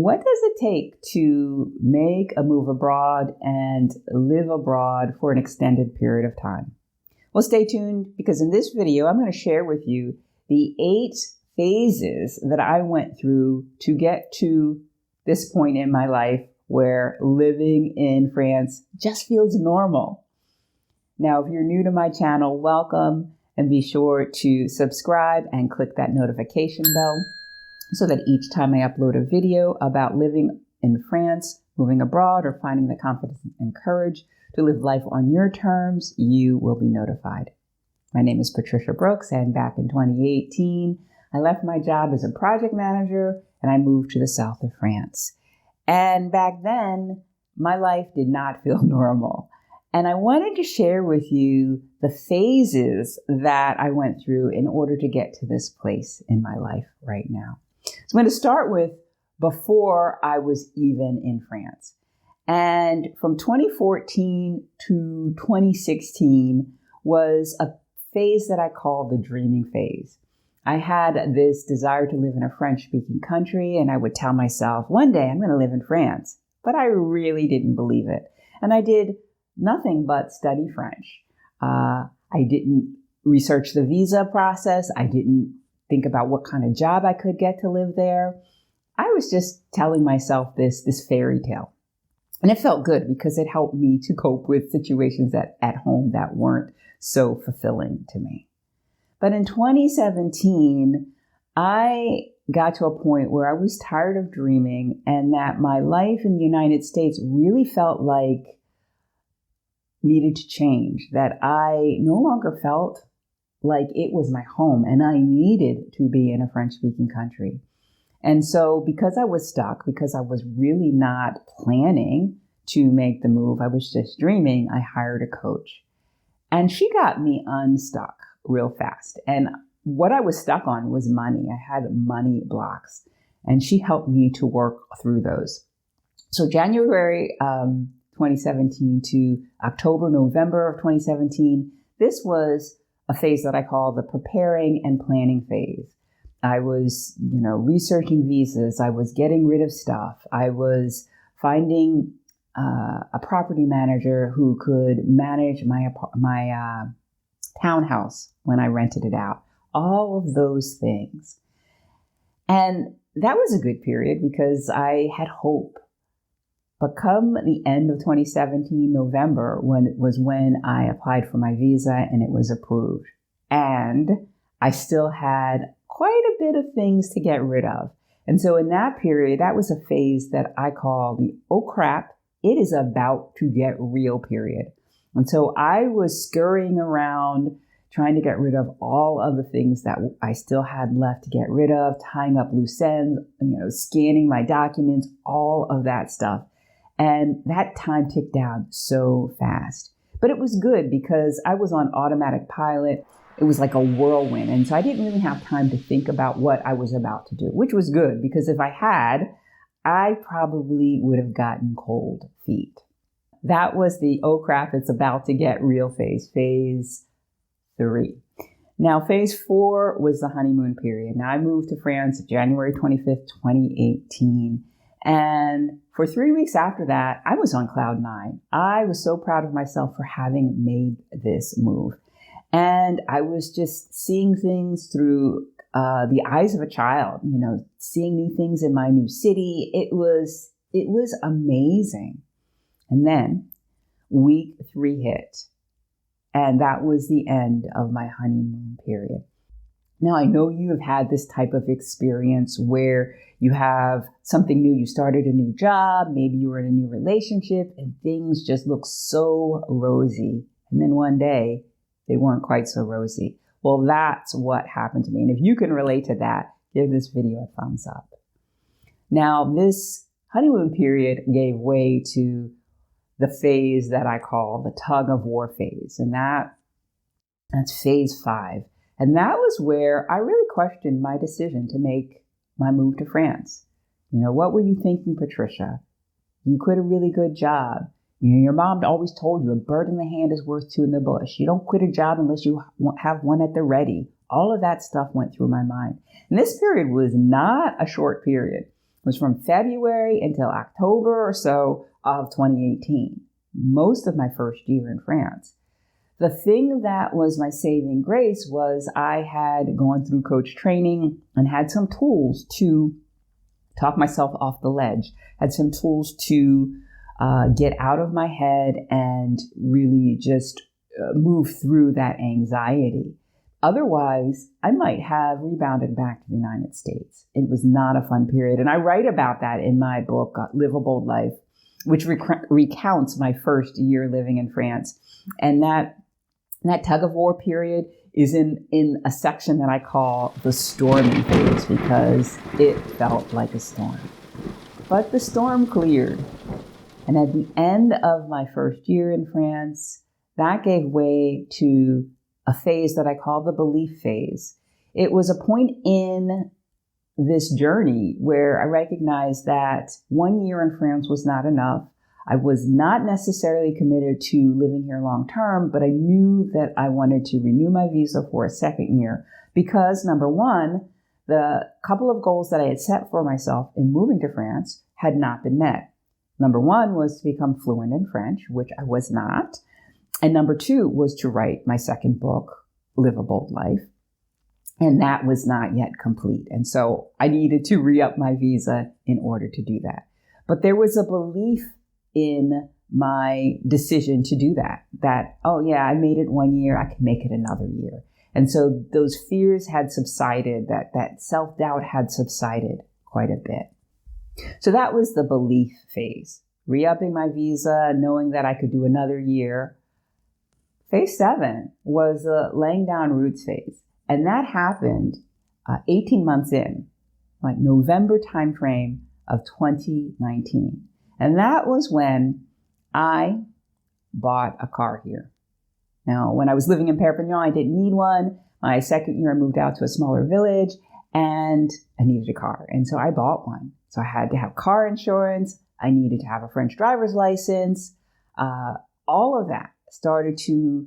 What does it take to make a move abroad and live abroad for an extended period of time? Well, stay tuned because in this video, I'm going to share with you the 8 phases that I went through to get to this point in my life where living in France just feels normal. Now, if you're new to my channel, welcome, and be sure to subscribe and click that notification bell so that each time I upload a video about living in France, moving abroad, or finding the confidence and courage to live life on your terms, you will be notified. My name is Patricia Brooks, and back in 2018, I left my job as a project manager and I moved to the south of France. And back then, my life did not feel normal. And I wanted to share with you the phases that I went through in order to get to this place in my life right now. So I'm going to start with before I was even in France. And from 2014 to 2016 was a phase that I call the dreaming phase. I had this desire to live in a French-speaking country, and I would tell myself, one day I'm going to live in France. But I really didn't believe it. And I did nothing but study French. I didn't research the visa process. I didn't think about what kind of job I could get to live there. I was just telling myself this fairy tale. And it felt good because it helped me to cope with situations at home that weren't so fulfilling to me. But in 2017, I got to a point where I was tired of dreaming and that my life in the United States really felt like needed to change, that I no longer felt like it was my home and I needed to be in a French-speaking country. And so because I was stuck, because I was really not planning to make the move, I was just dreaming, I hired a coach. And she got me unstuck real fast. And what I was stuck on was money. I had money blocks, and she helped me to work through those. So January 2017 to October, November of 2017, this was a phase that I call the preparing and planning phase. I was, researching visas. I was getting rid of stuff. I was finding a property manager who could manage my townhouse when I rented it out. All of those things. And that was a good period because I had hope. But come the end of 2017, November, when I applied for my visa and it was approved. And I still had quite a bit of things to get rid of. And so in that period, that was a phase that I call the, oh crap, it is about to get real period. And so I was scurrying around trying to get rid of all of the things that I still had left to get rid of, tying up loose ends, scanning my documents, all of that stuff. And that time ticked down so fast. But it was good because I was on automatic pilot. It was like a whirlwind. And so I didn't really have time to think about what I was about to do, which was good because if I had, I probably would have gotten cold feet. That was the, oh crap, it's about to get real phase 3. Now, phase 4 was the honeymoon period. Now, I moved to France January 25th, 2018. And for 3 weeks after that, I was on cloud 9. I was so proud of myself for having made this move. And I was just seeing things through the eyes of a child, seeing new things in my new city. It was amazing. And then week 3 hit. And that was the end of my honeymoon period. Now, I know you have had this type of experience where you have something new. You started a new job. Maybe you were in a new relationship and things just look so rosy. And then one day they weren't quite so rosy. Well, that's what happened to me. And if you can relate to that, give this video a thumbs up. Now, this honeymoon period gave way to the phase that I call the Tug-of-War Phase. And that's phase 5. And that was where I really questioned my decision to make my move to France. What were you thinking, Patricia? You quit a really good job. Your mom always told you a bird in the hand is worth 2 in the bush. You don't quit a job unless you have one at the ready. All of that stuff went through my mind. And this period was not a short period. It was from February until October or so of 2018, most of my first year in France. The thing that was my saving grace was I had gone through coach training and had some tools to talk myself off the ledge, had some tools to get out of my head and really just move through that anxiety. Otherwise, I might have rebounded back to the United States. It was not a fun period. And I write about that in my book, Live a Bold Life, which recounts my first year living in France. And that tug-of-war period is in a section that I call the stormy phase because it felt like a storm. But the storm cleared. And at the end of my first year in France, that gave way to a phase that I call the belief phase. It was a point in this journey where I recognized that 1 year in France was not enough. I was not necessarily committed to living here long term, but I knew that I wanted to renew my visa for a second year because, number one, the couple of goals that I had set for myself in moving to France had not been met. Number one was to become fluent in French, which I was not. And number two was to write my second book, Live a Bold Life. And that was not yet complete. And so I needed to re-up my visa in order to do that. But there was a belief in my decision to do that, oh yeah, I made it 1 year, I can make it another year. And so those fears had subsided, that self-doubt had subsided quite a bit. So that was the belief phase, re-upping my visa, knowing that I could do another year. Phase 7 was the laying down roots phase. And that happened 18 months in, like November timeframe of 2019. And that was when I bought a car here. Now, when I was living in Perpignan, I didn't need one. My second year, I moved out to a smaller village and I needed a car. And so I bought one. So I had to have car insurance. I needed to have a French driver's license. All of that started to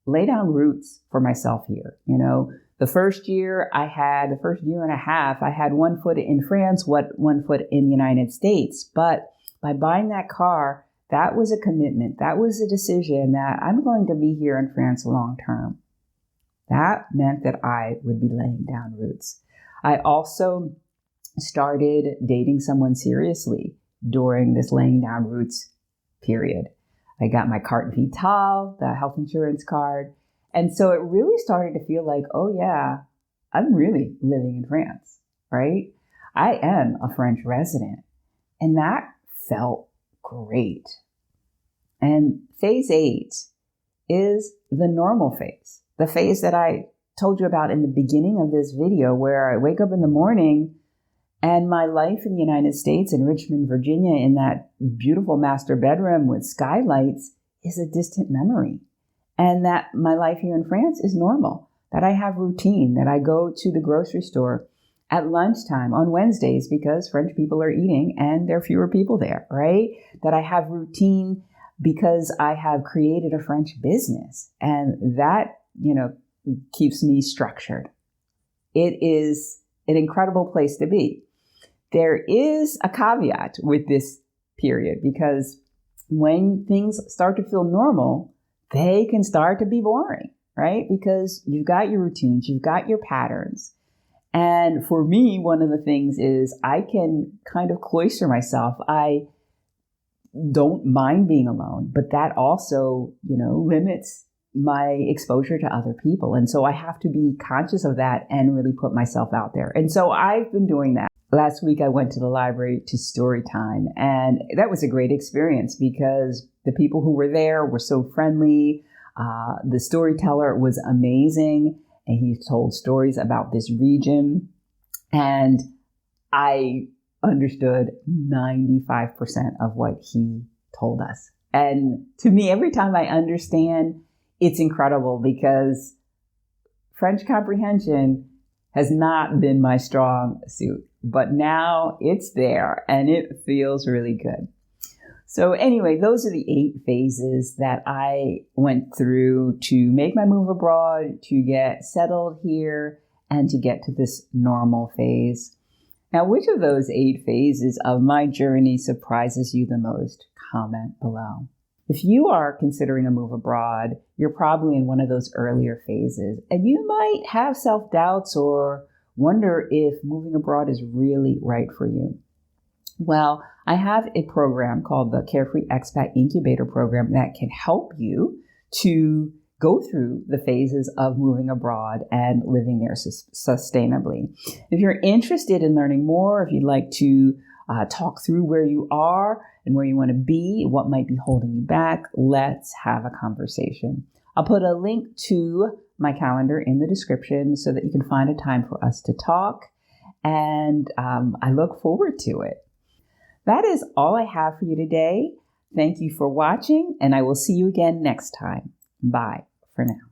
lay down roots for myself here. You know, the first year and a half, I had 1 foot in France, 1 foot in the United States. But by buying that car, that was a commitment. That was a decision that I'm going to be here in France long term. That meant that I would be laying down roots. I also started dating someone seriously during this laying down roots period. I got my carte vitale, the health insurance card. And so it really started to feel like, oh yeah, I'm really living in France, right? I am a French resident. And that felt great. And phase 8 is the normal phase, the phase that I told you about in the beginning of this video, where I wake up in the morning and my life in the United States, in Richmond, Virginia, in that beautiful master bedroom with skylights is a distant memory. And that my life here in France is normal, that I have routine, that I go to the grocery store at lunchtime on Wednesdays because French people are eating and there are fewer people there, right? That I have routine because I have created a French business and that, keeps me structured. It is an incredible place to be. There is a caveat with this period because when things start to feel normal, they can start to be boring, right? Because you've got your routines, you've got your patterns. And for me, one of the things is I can kind of cloister myself. I don't mind being alone, but that also, limits my exposure to other people. And so I have to be conscious of that and really put myself out there. And so I've been doing that. Last week, I went to the library to story time, and that was a great experience because the people who were there were so friendly. The storyteller was amazing, and he told stories about this region, and I understood 95% of what he told us. And to me, every time I understand, it's incredible because French comprehension has not been my strong suit, but now it's there and it feels really good. So anyway, those are the 8 phases that I went through to make my move abroad, to get settled here, and to get to this normal phase. Now, which of those 8 phases of my journey surprises you the most? Comment below. If you are considering a move abroad, you're probably in one of those earlier phases, and you might have self-doubts or wonder if moving abroad is really right for you. Well, I have a program called the Carefree Expat Incubator Program that can help you to go through the phases of moving abroad and living there sustainably. If you're interested in learning more, if you'd like to talk through where you are and where you want to be, what might be holding you back, let's have a conversation. I'll put a link to my calendar in the description so that you can find a time for us to talk, and I look forward to it. That is all I have for you today. Thank you for watching, and I will see you again next time. Bye for now.